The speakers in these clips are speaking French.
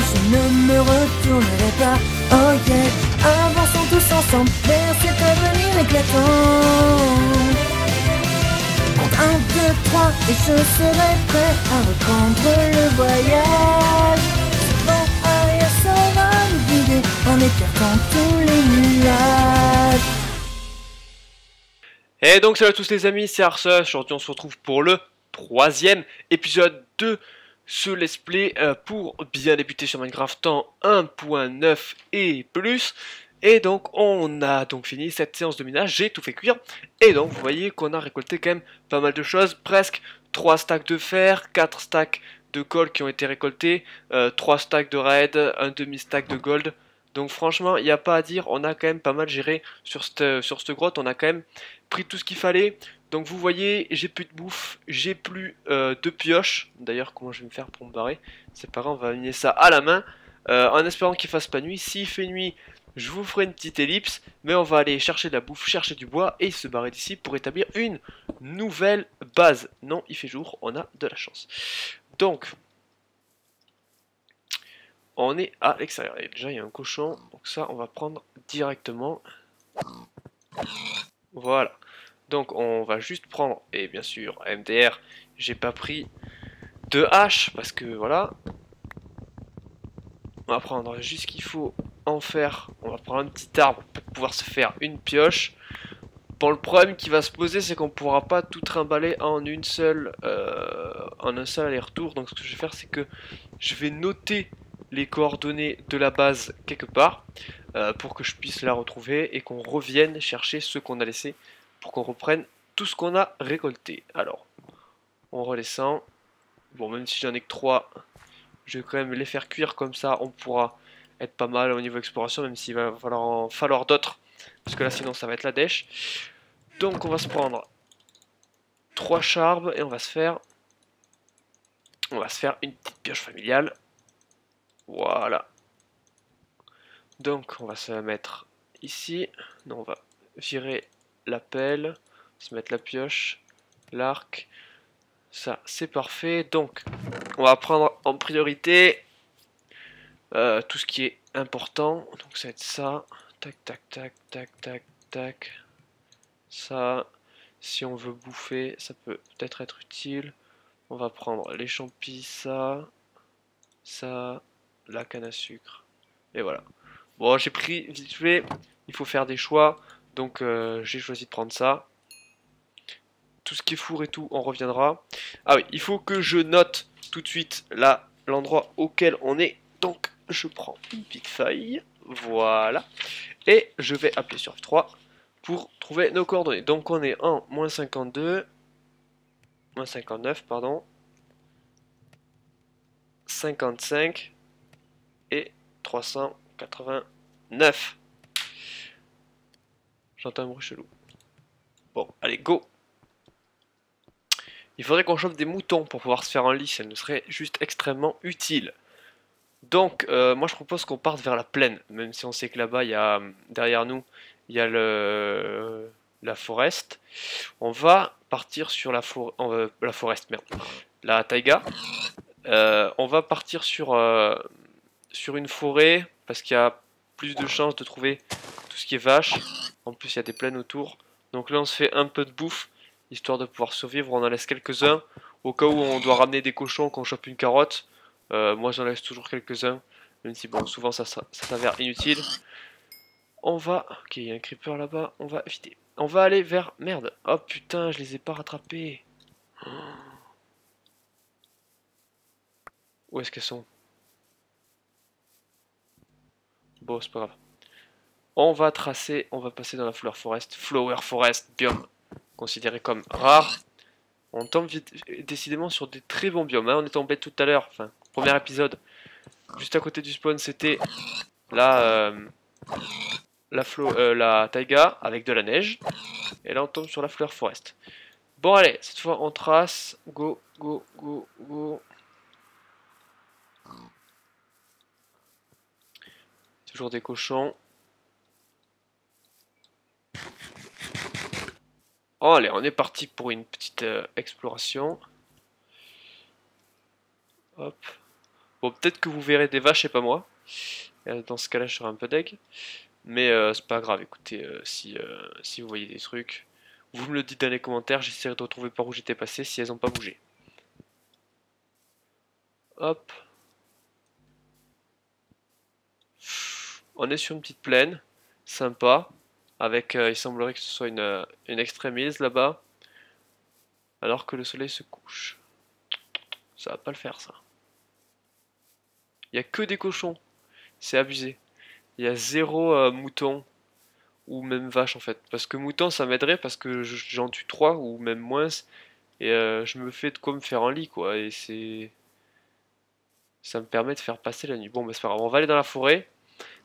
je ne me retournerai pas. Oh yeah, avançons tous ensemble vers cet avenir éclatant. Compte 1, 2, 3 et je serai prêt à reprendre le voyage. Bon, arrière, ça va nous guider en écartant tous les nuages. Et donc salut à tous les amis, c'est Arceus. Aujourd'hui on se retrouve pour le 3e épisode de ce let's play pour bien débuter sur Minecraft en 1.9 et plus. Et donc on a donc fini cette séance de minage, j'ai tout fait cuire. Et donc vous voyez qu'on a récolté quand même pas mal de choses, presque 3 stacks de fer, 4 stacks de coal qui ont été récoltés, 3 stacks de red, un demi-stack de gold. Donc franchement, il n'y a pas à dire, on a quand même pas mal géré sur cette grotte, on a quand même pris tout ce qu'il fallait. Donc vous voyez, j'ai plus de bouffe, j'ai plus de pioches. D'ailleurs, comment je vais me faire pour me barrer? C'est pas grave, on va amener ça à la main, en espérant qu'il fasse pas nuit. S'il fait nuit, je vous ferai une petite ellipse, mais on va aller chercher de la bouffe, chercher du bois et se barrer d'ici pour établir une nouvelle base. Non, il fait jour, on a de la chance. Donc, on est à l'extérieur. Et déjà, il y a un cochon, donc ça, on va prendre directement. Voilà. Donc, on va juste prendre, et bien sûr, MDR, j'ai pas pris de hache, parce que voilà. On va prendre juste ce qu'il faut en faire. On va prendre un petit arbre pour pouvoir se faire une pioche. Bon, le problème qui va se poser, c'est qu'on ne pourra pas tout trimballer en un seul aller-retour. Donc, ce que je vais faire, c'est que je vais noter les coordonnées de la base quelque part pour que je puisse la retrouver et qu'on revienne chercher ce qu'on a laissé pour qu'on reprenne tout ce qu'on a récolté. Alors, on redescend. Bon, même si j'en ai que 3, je vais quand même les faire cuire comme ça, on pourra être pas mal au niveau exploration, même s'il va falloir en falloir d'autres, parce que là sinon ça va être la dèche. Donc on va se prendre 3 charbes et on va se faire une petite pioche familiale. Voilà. Donc on va se mettre ici. Non, on va virer la pelle, se mettre la pioche, l'arc. Ça c'est parfait. Donc on va prendre en priorité tout ce qui est important. Donc ça va être ça. Tac tac tac tac tac tac. Ça, si on veut bouffer, ça peut peut-être être utile. On va prendre les champis, ça, la canne à sucre. Et voilà. Bon, j'ai pris vite fait. Il faut faire des choix. Donc j'ai choisi de prendre ça. Tout ce qui est four et tout, on reviendra. Ah oui, il faut que je note tout de suite là l'endroit auquel on est. Donc je prends une petite feuille. Voilà. Et je vais appuyer sur F3 pour trouver nos coordonnées. Donc on est en moins 52, moins 59, pardon, 55 et 389. J'entends un bruit chelou. Bon, allez, go. Il faudrait qu'on chope des moutons pour pouvoir se faire un lit, ça nous serait juste extrêmement utile. Donc, moi je propose qu'on parte vers la plaine, même si on sait que là-bas, il y a, derrière nous, il y a la forest. On va partir sur la forest, merde, la taïga. On va partir sur une forêt, parce qu'il y a plus de chances de trouver tout ce qui est vache. En plus, il y a des plaines autour. Donc là, on se fait un peu de bouffe, histoire de pouvoir survivre. On en laisse quelques-uns, au cas où on doit ramener des cochons, qu'on chope une carotte. Moi j'en laisse toujours quelques-uns, même si bon souvent ça s'avère inutile. On va... Ok, il y a un creeper là-bas, on va éviter. On va aller vers... Merde, oh putain, je les ai pas rattrapés. Oh. Où est-ce qu'elles sont? Bon, c'est pas grave. On va tracer, on va passer dans la Flower Forest, biome considéré comme rare. On tombe décidément sur des très bons biomes, hein. On est tombé tout à l'heure, enfin, premier épisode. Juste à côté du spawn, c'était la taïga avec de la neige. Et là, on tombe sur la Flower Forest. Bon, allez, cette fois, on trace. Go, go, go, go. Toujours des cochons. Oh, allez, on est parti pour une petite exploration. Hop. Bon, peut-être que vous verrez des vaches et pas moi. Dans ce cas-là, je serai un peu deg. Mais c'est pas grave, écoutez, si vous voyez des trucs, vous me le dites dans les commentaires, j'essaierai de retrouver par où j'étais passé si elles ont pas bougé. Hop. On est sur une petite plaine, sympa, avec, il semblerait que ce soit une extreme hills là-bas, alors que le soleil se couche. Ça va pas le faire ça. Il y a que des cochons, c'est abusé. Il y a zéro mouton ou même vache en fait. Parce que mouton ça m'aiderait parce que j'en tue 3 ou même moins. Et je me fais de quoi me faire un lit quoi. Et c'est... ça me permet de faire passer la nuit. Bon bah c'est pas grave, on va aller dans la forêt.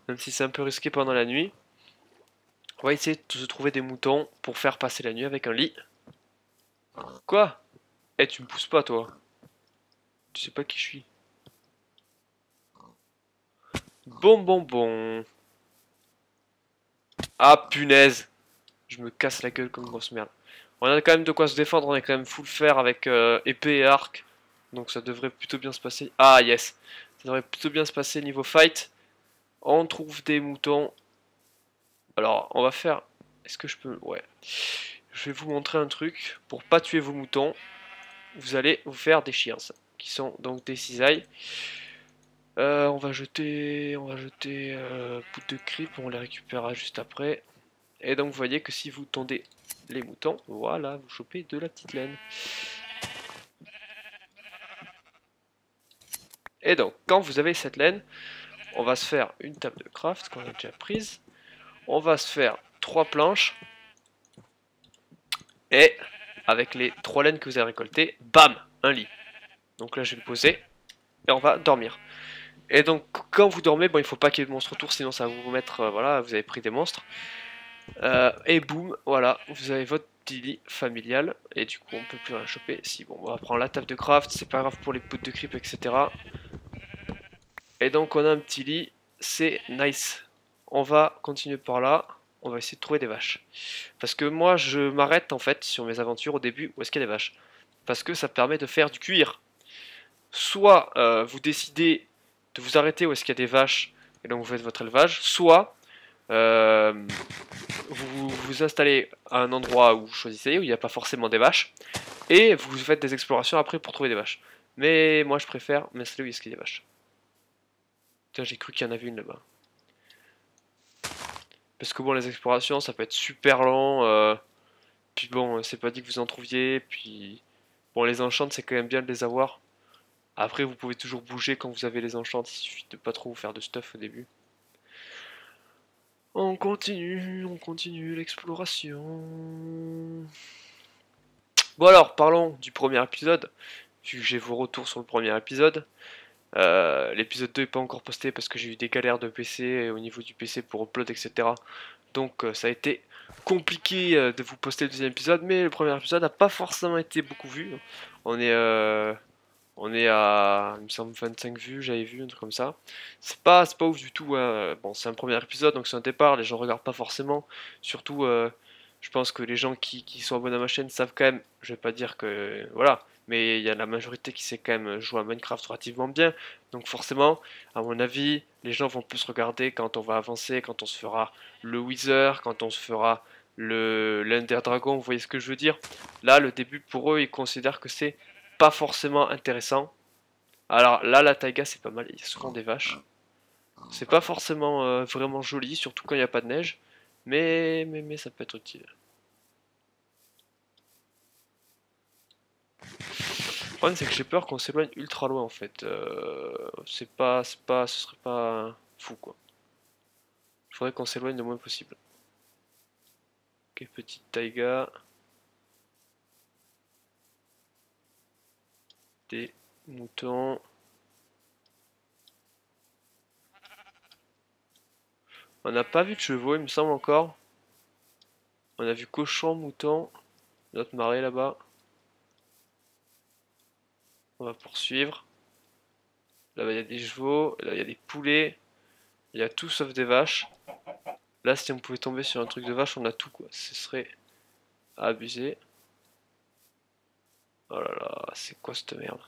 Même si c'est un peu risqué pendant la nuit. On va essayer de se trouver des moutons pour faire passer la nuit avec un lit. Quoi? Eh tu me pousses pas toi. Tu sais pas qui je suis. Bon. Ah punaise. Je me casse la gueule comme une grosse merde. On a quand même de quoi se défendre, on est quand même full fer avec épée et arc. Donc ça devrait plutôt bien se passer. Ah yes. Ça devrait plutôt bien se passer niveau fight. On trouve des moutons. Alors on va faire... Est-ce que je peux... Ouais. Je vais vous montrer un truc. Pour pas tuer vos moutons, vous allez vous faire des shears. Qui sont donc des cisailles. On va jeter poudre de creep, on les récupérera juste après. Et donc vous voyez que si vous tondez les moutons, voilà, vous chopez de la petite laine. Et donc, quand vous avez cette laine, on va se faire une table de craft qu'on a déjà prise. On va se faire 3 planches. Et avec les 3 laines que vous avez récoltées, bam, un lit. Donc là, je vais le poser. Et on va dormir. Et donc, quand vous dormez, bon, il faut pas qu'il y ait de monstres autour, sinon ça va vous mettre, voilà, vous avez pris des monstres. Et boum, voilà, vous avez votre petit lit familial. Et du coup, on peut plus rien choper. Si, bon, on va prendre la table de craft, c'est pas grave pour les poudres de creep, etc. Et donc, on a un petit lit, c'est nice. On va continuer par là. On va essayer de trouver des vaches. Parce que moi, je m'arrête en fait sur mes aventures au début où est-ce qu'il y a des vaches. Parce que ça permet de faire du cuir. Soit vous décidez de vous arrêter où est-ce qu'il y a des vaches et donc vous faites votre élevage, soit vous vous installez à un endroit où vous choisissez, où il n'y a pas forcément des vaches, et vous faites des explorations après pour trouver des vaches. Mais moi je préfère m'installer où il y a des vaches. Tiens, j'ai cru qu'il y en avait une là-bas. Parce que bon, les explorations ça peut être super lent, puis bon, c'est pas dit que vous en trouviez, puis bon, les enchantes c'est quand même bien de les avoir. Après, vous pouvez toujours bouger quand vous avez les enchantes, il suffit de pas trop vous faire de stuff au début. On continue l'exploration. Bon alors, parlons du premier épisode, vu que j'ai vos retours sur le premier épisode. L'épisode 2 n'est pas encore posté parce que j'ai eu des galères de PC au niveau du PC pour upload, etc. Donc ça a été compliqué de vous poster le deuxième épisode, mais le premier épisode n'a pas forcément été beaucoup vu. On est à, il me semble, 25 vues, j'avais vu, un truc comme ça. C'est pas ouf du tout, hein. Bon, c'est un premier épisode, donc c'est un départ, les gens regardent pas forcément. Surtout, je pense que les gens qui sont abonnés à ma chaîne savent quand même, je vais pas dire que, voilà, mais il y a la majorité qui sait quand même jouer à Minecraft relativement bien. Donc forcément, à mon avis, les gens vont plus regarder quand on va avancer, quand on se fera le Wither, quand on se fera l'Ender Dragon, vous voyez ce que je veux dire. Là, le début, pour eux, ils considèrent que c'est pas forcément intéressant. Alors là, la taïga, c'est pas mal, il y a souvent des vaches. C'est pas forcément vraiment joli, surtout quand il n'y a pas de neige, mais ça peut être utile. Le problème, c'est que j'ai peur qu'on s'éloigne ultra loin en fait. Ce serait pas fou quoi. Il faudrait qu'on s'éloigne le moins possible. Ok, petite taïga. Des moutons. On n'a pas vu de chevaux, il me semble encore. On a vu cochon, mouton, notre marée là-bas. On va poursuivre. Là-bas il y a des chevaux, là il y a des poulets. Il y a tout sauf des vaches. Là si on pouvait tomber sur un truc de vache, on a tout quoi. Ce serait abusé. Oh là là, c'est quoi cette merde?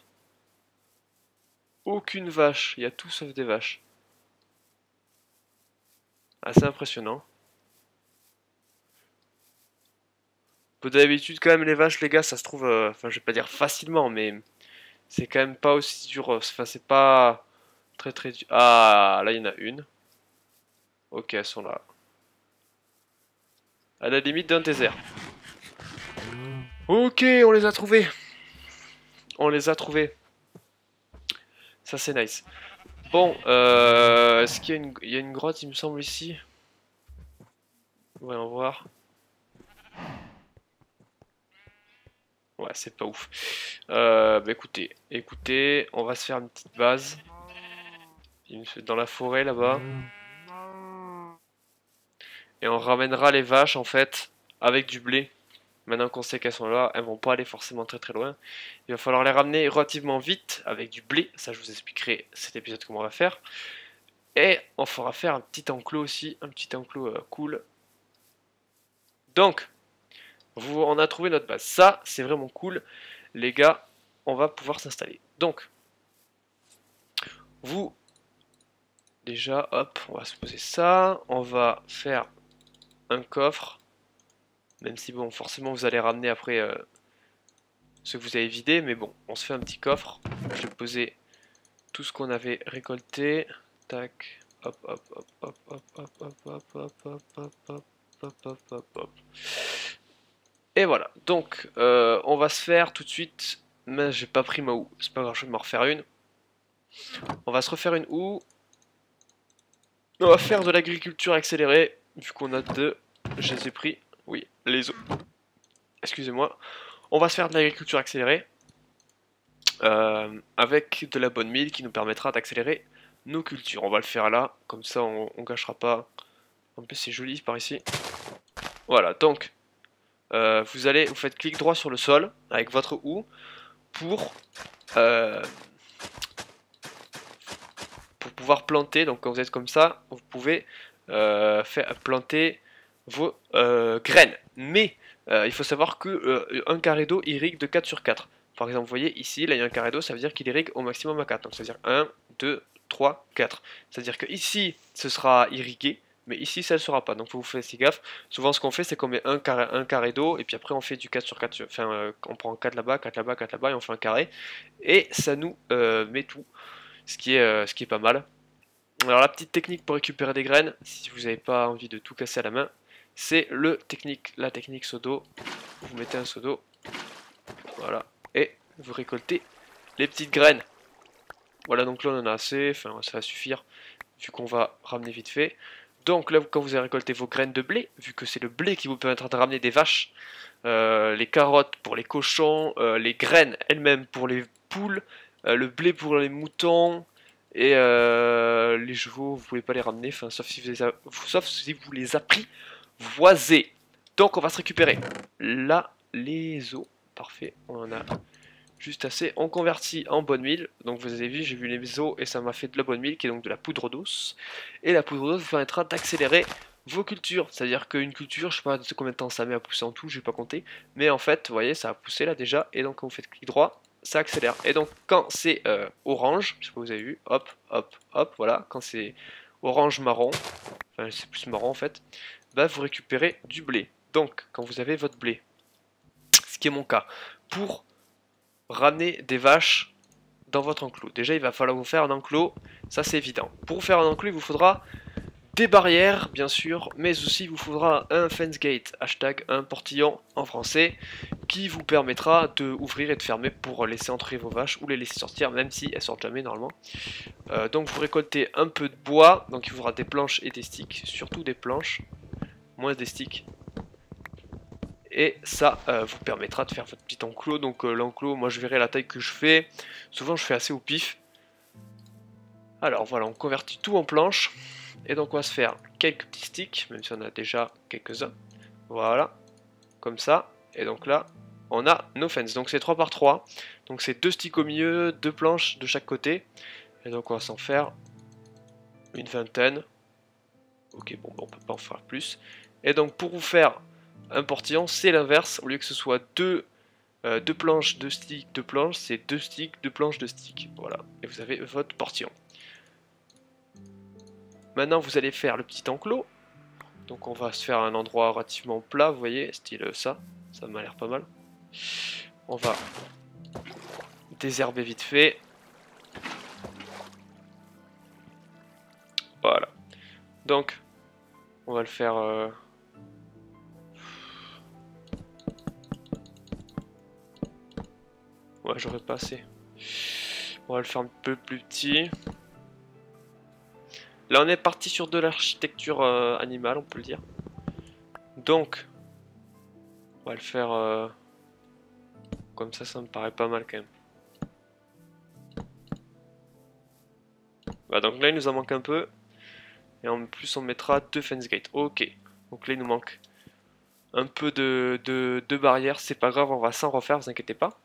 aucune vache. Il y a tout sauf des vaches. Assez impressionnant. Peu d'habitude quand même les vaches les gars ça se trouve, enfin je vais pas dire facilement mais c'est quand même pas aussi dur, enfin c'est pas très très dur. Ah là il y en a une. Ok elles sont là. À la limite d'un désert. Ok on les a trouvés. On les a trouvés. Ça c'est nice. Bon, est-ce qu'il y a il y a une grotte il me semble ici. Voyons voir. Ouais, c'est pas ouf. Bah écoutez, on va se faire une petite base. Dans la forêt là-bas. Et on ramènera les vaches en fait avec du blé. Maintenant qu'on sait qu'elles sont là, elles vont pas aller forcément très très loin. Il va falloir les ramener relativement vite avec du blé. Ça je vous expliquerai cet épisode comment on va faire. Et on fera faire un petit enclos aussi, un petit enclos cool. Donc, on a trouvé notre base. Ça, c'est vraiment cool. Les gars, on va pouvoir s'installer. Donc, vous, déjà, hop, on va se poser ça. On va faire un coffre. Même si, bon, forcément, vous allez ramener après ce que vous avez vidé. Mais bon, on se fait un petit coffre. Je vais poser tout ce qu'on avait récolté. Tac, hop, hop, hop, hop, hop, hop, hop, hop, hop, hop, hop, hop, hop, hop, hop, hop. Et voilà, donc on va se faire tout de suite, mais j'ai pas pris ma houe, c'est pas grave, je vais m'en refaire une. On va se refaire une houe. On va faire de l'agriculture accélérée, vu qu'on a deux, je les ai pris, oui, les os. Excusez-moi. On va se faire de l'agriculture accélérée, avec de la bonne mille qui nous permettra d'accélérer nos cultures. On va le faire là, comme ça on gâchera pas. En plus c'est joli par ici. Voilà, donc... vous faites clic droit sur le sol avec votre houe pour pouvoir planter. Donc quand vous êtes comme ça, vous pouvez planter vos graines. Mais il faut savoir que un carré d'eau irrigue de 4 sur 4. Par exemple, vous voyez ici, là il y a un carré d'eau, ça veut dire qu'il irrigue au maximum à 4. Donc ça veut dire 1, 2, 3, 4. C'est-à-dire que ici, ce sera irrigué. Mais ici, ça ne le sera pas. Donc, vous faites gaffe. Souvent, ce qu'on fait, c'est qu'on met un carré d'eau. Et puis après, on fait du 4 sur 4. Enfin, on prend 4 là-bas, 4 là-bas, 4 là-bas. Et on fait un carré. Et ça nous met tout. Ce qui est pas mal. Alors, la petite technique pour récupérer des graines, si vous n'avez pas envie de tout casser à la main, c'est la technique seau d'eau. Vous mettez un seau d'eau. Voilà. Et vous récoltez les petites graines. Voilà, donc là, on en a assez. Enfin, ça va suffire. Vu qu'on va ramener vite fait. Donc là, quand vous avez récolté vos graines de blé, vu que c'est le blé qui vous permettra de ramener des vaches, les carottes pour les cochons, les graines elles-mêmes pour les poules, le blé pour les moutons, et les chevaux, vous pouvez pas les ramener, enfin, sauf si vous les apprivoisez. Donc on va se récupérer là les os, parfait, on en a juste assez. On convertit en bonne mille. Donc vous avez vu, j'ai vu les os et ça m'a fait de la bonne mille qui est donc de la poudre d'os. Et la poudre d'os vous permettra d'accélérer vos cultures. C'est-à-dire qu'une culture, je sais pas combien de temps ça met à pousser en tout, je vais pas compter. Mais en fait, vous voyez, ça a poussé là déjà. Et donc quand vous faites clic droit, ça accélère. Et donc quand c'est orange, je sais pas si vous avez vu, hop, hop, hop, voilà. Quand c'est orange marron, enfin c'est plus marron en fait, bah vous récupérez du blé. Donc quand vous avez votre blé, ce qui est mon cas, pour ramener des vaches dans votre enclos. Déjà, il va falloir vous faire un enclos, ça c'est évident. Pour vous faire un enclos, il vous faudra des barrières, bien sûr, mais aussi il vous faudra un fence gate, hashtag un portillon en français, qui vous permettra de ouvrir et de fermer pour laisser entrer vos vaches ou les laisser sortir, même si elles sortent jamais normalement. Donc vous récoltez un peu de bois, donc il vous faudra des planches et des sticks, surtout des planches, moins des sticks. Et ça vous permettra de faire votre petit enclos. Donc l'enclos, moi je verrai la taille que je fais. Souvent je fais assez au pif. Alors voilà, on convertit tout en planches. Et donc on va se faire quelques petits sticks, même si on a déjà quelques-uns. Voilà, comme ça. Et donc là, on a nos fences. Donc c'est 3 par 3. Donc c'est 2 sticks au milieu, 2 planches de chaque côté. Et donc on va s'en faire une vingtaine. Ok, bon, on peut pas en faire plus. Et donc pour vous faire un portillon, c'est l'inverse. Au lieu que ce soit deux 2 planches, 2 sticks, 2 planches, c'est 2 sticks, 2 planches, 2 sticks. Voilà, et vous avez votre portillon. Maintenant, vous allez faire le petit enclos. Donc on va se faire un endroit relativement plat, vous voyez, style ça. Ça m'a l'air pas mal. On va désherber vite fait. Voilà. Donc, on va le faire... Ouais, j'aurais pas assez. On va le faire un peu plus petit. Là, on est parti sur de l'architecture animale, on peut le dire. Donc, on va le faire comme ça me paraît pas mal quand même. Voilà, donc là, il nous en manque un peu. Et en plus, on mettra 2 fence gates. Ok. Donc là, il nous manque un peu de barrières. C'est pas grave, on va s'en refaire, vous inquiétez pas.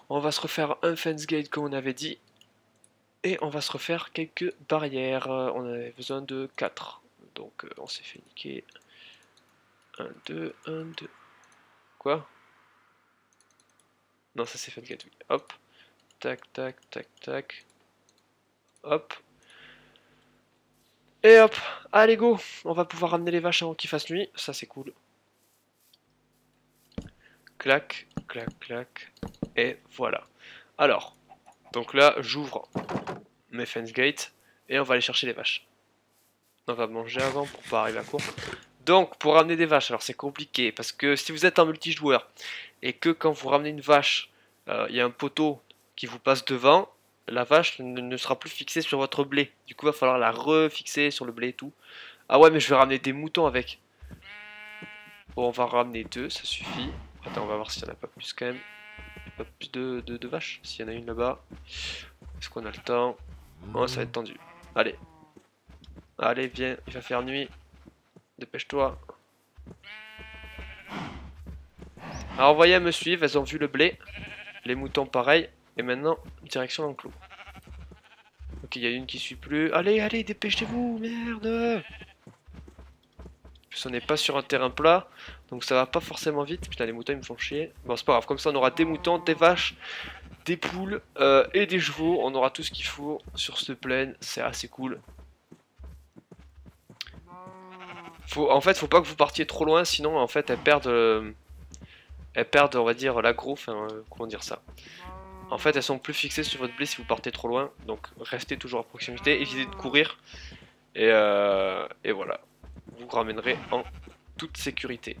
On va se refaire un fence gate comme on avait dit. Et on va se refaire quelques barrières. On avait besoin de 4. Donc on s'est fait niquer. 1, 2, 1, 2. Quoi? Non, ça c'est fence gate, oui. Hop. Tac, tac, tac, tac. Hop. Et hop. Allez, go. On va pouvoir ramener les vaches avant qu'il fasse nuit. Ça c'est cool. Clac, clac, clac. Et voilà. Alors. Donc là, j'ouvre mes fence gates. Et on va aller chercher les vaches. On va manger avant pour pas arriver à court. Donc, pour ramener des vaches, alors c'est compliqué. Parce que si vous êtes en multijoueur et que quand vous ramenez une vache, il y a un poteau qui vous passe devant, la vache ne sera plus fixée sur votre blé. Du coup, il va falloir la refixer sur le blé et tout. Ah ouais, mais je vais ramener des moutons avec. Bon, on va ramener 2, ça suffit. Attends, on va voir s'il n'y en a pas plus quand même. Il n'y a pas plus de vaches. S'il y en a une là-bas. Est-ce qu'on a le temps? Oh, ça va être tendu. Allez. Allez, viens, il va faire nuit. Dépêche-toi. Alors, vous voyez, elles me suivent, elles ont vu le blé. Les moutons, pareil. Et maintenant, direction l'enclos. Ok, il y a une qui suit plus. Allez, allez, dépêchez-vous, merde! En plus, on n'est pas sur un terrain plat. Donc, ça va pas forcément vite. Putain, les moutons, ils me font chier. Bon, c'est pas grave. Comme ça, on aura des moutons, des vaches, des poules et des chevaux. On aura tout ce qu'il faut sur cette plaine. C'est assez cool. En fait, faut pas que vous partiez trop loin, sinon en fait elles perdent, on va dire, l'aggro, enfin, comment dire ça. En fait, elles sont plus fixées sur votre blé si vous partez trop loin, donc restez toujours à proximité, évitez de courir, et voilà, vous ramènerez en toute sécurité.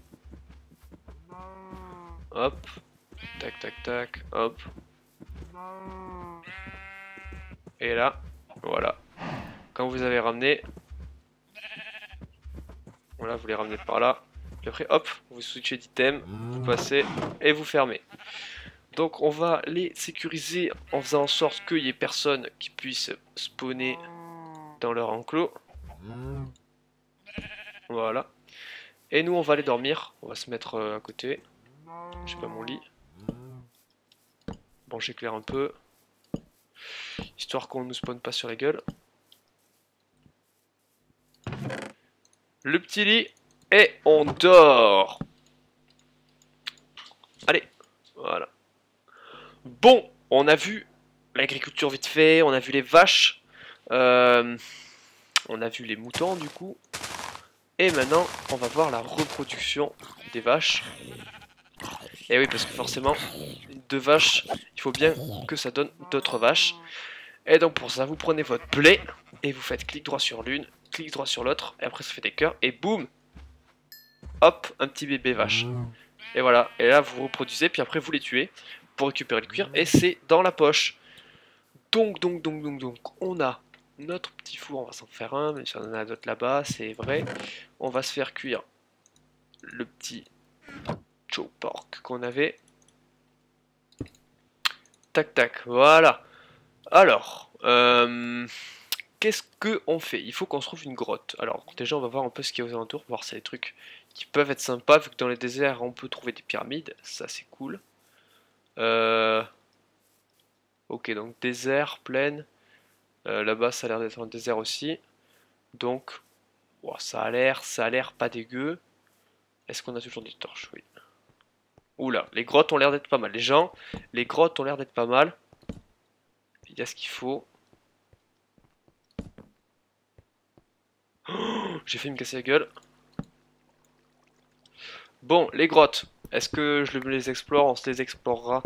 Hop, tac tac tac, hop. Et là, voilà. Quand vous avez ramené, voilà, vous les ramenez par là. Puis après, hop, vous switchez d'item, vous passez et vous fermez. Donc on va les sécuriser en faisant en sorte qu'il n'y ait personne qui puisse spawner dans leur enclos. Voilà. Et nous on va aller dormir. On va se mettre à côté. J'ai pas mon lit. Bon, j'éclaire un peu. Histoire qu'on ne nous spawn pas sur la gueule. Le petit lit. Et on dort. Allez. Voilà. Bon, on a vu l'agriculture vite fait, on a vu les vaches, on a vu les moutons du coup, et maintenant on va voir la reproduction des vaches. Et oui, parce que forcément, de vaches, il faut bien que ça donne d'autres vaches. Et donc pour ça, vous prenez votre blé, et vous faites clic droit sur l'une, clic droit sur l'autre, et après ça fait des cœurs, et boum, hop, un petit bébé vache. Et voilà, et là vous reproduisez, puis après vous les tuez pour récupérer le cuir, et c'est dans la poche. Donc, on a notre petit four, on va s'en faire un, mais si on en a d'autres là-bas, c'est vrai. On va se faire cuire le petit chow pork qu'on avait. Tac, tac, voilà. Alors, qu'est-ce qu'on fait? Il faut qu'on se trouve une grotte. Alors, déjà, on va voir un peu ce qu'il y a aux alentours, voir si y a des trucs qui peuvent être sympas, vu que dans les déserts, on peut trouver des pyramides. Ça, c'est cool. Ok, donc désert, plaine. Là-bas, ça a l'air d'être un désert aussi. Donc, oh, ça a l'air pas dégueu. Est-ce qu'on a toujours des torches? Oui. Oula, les grottes ont l'air d'être pas mal. Les gens, les grottes ont l'air d'être pas mal. Il y a ce qu'il faut. Oh, j'ai fait me casser la gueule. Bon, les grottes. Est-ce que je les explore? On se les explorera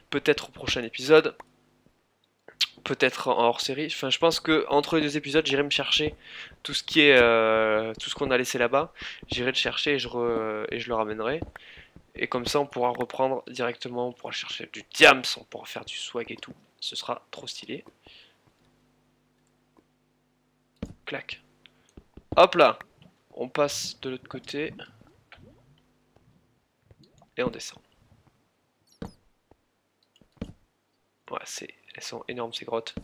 peut-être au prochain épisode. Peut-être en hors-série. Enfin, je pense que entre les deux épisodes, j'irai me chercher tout ce qui est tout ce qu'on a laissé là-bas. J'irai le chercher et je le ramènerai. Et comme ça, on pourra reprendre directement. On pourra chercher du diams, on pourra faire du swag et tout. Ce sera trop stylé. Clac. Hop là. On passe de l'autre côté. Et on descend. Ouais, elles sont énormes ces grottes.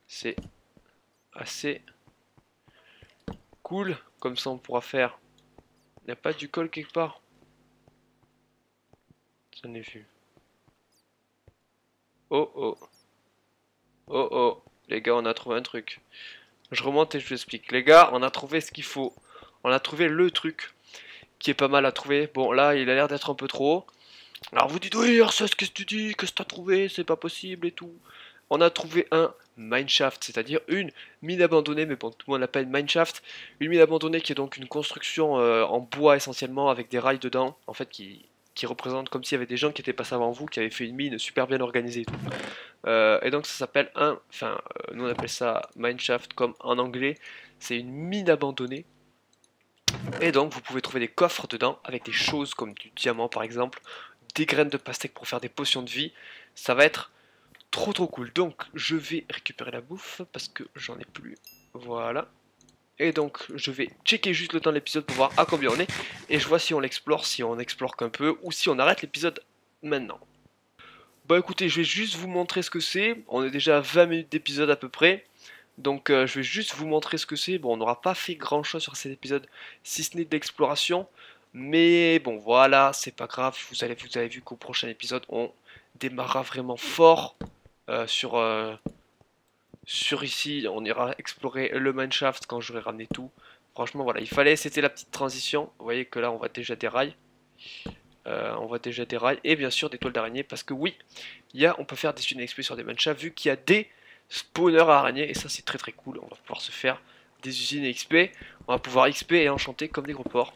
C'est assez cool. Comme ça, on pourra faire. Il n'y a pas du col quelque part. J'en ai vu. Oh oh. Oh oh. Les gars, on a trouvé un truc. Je remonte et je vous explique. Les gars, on a trouvé ce qu'il faut. On a trouvé le truc qui est pas mal à trouver. Bon, là, il a l'air d'être un peu trop haut. Alors vous dites, oui, Arceus, qu'est-ce que tu dis? Qu'est-ce que t'as trouvé? C'est pas possible et tout. On a trouvé un mineshaft, c'est-à-dire une mine abandonnée, mais bon, tout le monde l'appelle mineshaft. Une mine abandonnée qui est donc une construction en bois essentiellement, avec des rails dedans, en fait, qui représente comme s'il y avait des gens qui étaient passés avant vous, qui avaient fait une mine super bien organisée et tout. Et donc ça s'appelle nous on appelle ça mineshaft comme en anglais, c'est une mine abandonnée. Et donc vous pouvez trouver des coffres dedans, avec des choses comme du diamant par exemple, des graines de pastèque pour faire des potions de vie. Ça va être trop cool. Donc je vais récupérer la bouffe parce que j'en ai plus. Voilà. Et donc je vais checker juste le temps de l'épisode pour voir à combien on est. Et je vois si on l'explore, si on explore qu'un peu, ou si on arrête l'épisode maintenant. Bah écoutez, je vais juste vous montrer ce que c'est. On est déjà à 20 minutes d'épisode à peu près. Donc je vais juste vous montrer ce que c'est. Bon, on n'aura pas fait grand chose sur cet épisode, si ce n'est de l'exploration. Mais bon, voilà, c'est pas grave. Vous avez vu qu'au prochain épisode, on démarrera vraiment fort sur ici. On ira explorer le mineshaft quand j'aurai ramené tout. Franchement, voilà, il fallait, c'était la petite transition. Vous voyez que là, on voit déjà des rails. Et bien sûr des toiles d'araignée parce que oui, on peut faire des unités XP sur des manchas vu qu'il y a des spawners à araignées et ça c'est très cool. On va pouvoir se faire des usines XP, on va pouvoir XP et enchanter comme des gros porcs.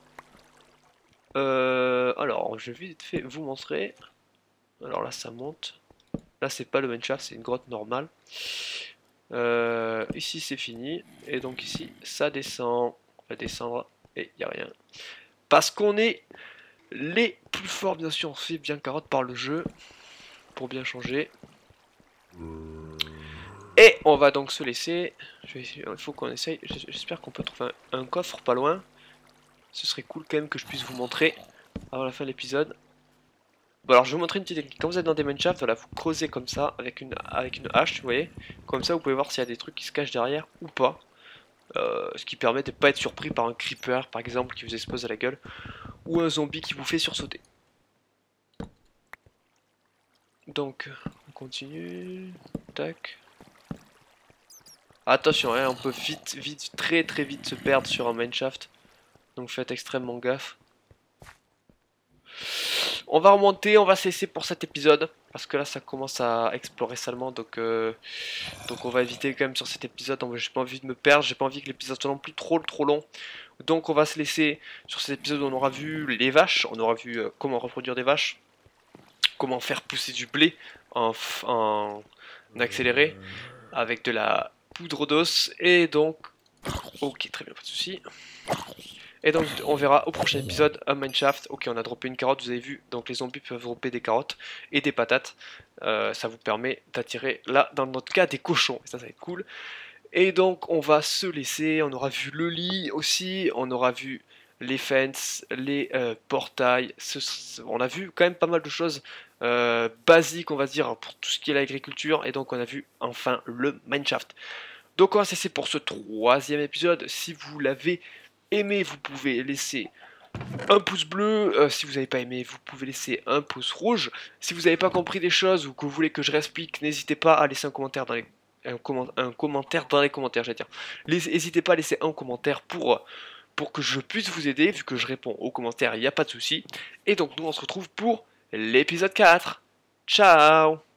Alors je vais vite fait vous montrer. Alors là ça monte, là c'est pas le mancha, c'est une grotte normale. Ici c'est fini et donc ici ça descend, on va descendre et il n'y a rien parce qu'on est les plus forts, bien sûr, on se fait bien carotte par le jeu pour bien changer. Et on va donc se laisser. Il faut qu'on essaye. J'espère qu'on peut trouver un coffre pas loin. Ce serait cool quand même que je puisse vous montrer avant la fin de l'épisode. Bon, alors je vais vous montrer une petite technique. Quand vous êtes dans des mineshafts, voilà, vous creusez comme ça avec une hache, vous voyez. Comme ça, vous pouvez voir s'il y a des trucs qui se cachent derrière ou pas. Ce qui permet de ne pas être surpris par un creeper, par exemple, qui vous explose à la gueule. Ou un zombie qui vous fait sursauter. Donc, on continue. Tac. Attention, hein, on peut très vite se perdre sur un mineshaft. Donc faites extrêmement gaffe. On va remonter, on va cesser pour cet épisode. Parce que là, ça commence à explorer salement. Donc on va éviter quand même sur cet épisode. J'ai pas envie de me perdre, j'ai pas envie que l'épisode soit non plus trop long. Donc on va se laisser sur cet épisode où on aura vu les vaches. On aura vu comment reproduire des vaches. Comment faire pousser du blé en accéléré. Avec de la poudre d'os. Et donc... Ok, très bien, pas de soucis. Et donc on verra au prochain épisode un mineshaft. Ok, on a droppé une carotte, vous avez vu. Donc les zombies peuvent dropper des carottes et des patates. Ça vous permet d'attirer, là, dans notre cas, des cochons. Et ça va être cool. Et donc on va se laisser. On aura vu le lit aussi. On aura vu les fences, les portails. On a vu quand même pas mal de choses basiques, on va dire, pour tout ce qui est l'agriculture. Et donc on a vu enfin le mineshaft. Donc on va cesser pour ce 3e épisode. Si vous l'avez aimé, vous pouvez laisser un pouce bleu. Si vous n'avez pas aimé, vous pouvez laisser un pouce rouge. Si vous n'avez pas compris des choses ou que vous voulez que je réexplique, n'hésitez pas à laisser un commentaire dans les commentaires, j'allais dire. N'hésitez pas à laisser un commentaire pour que je puisse vous aider, vu que je réponds aux commentaires, il n'y a pas de souci. Et donc nous on se retrouve pour l'épisode 4. Ciao!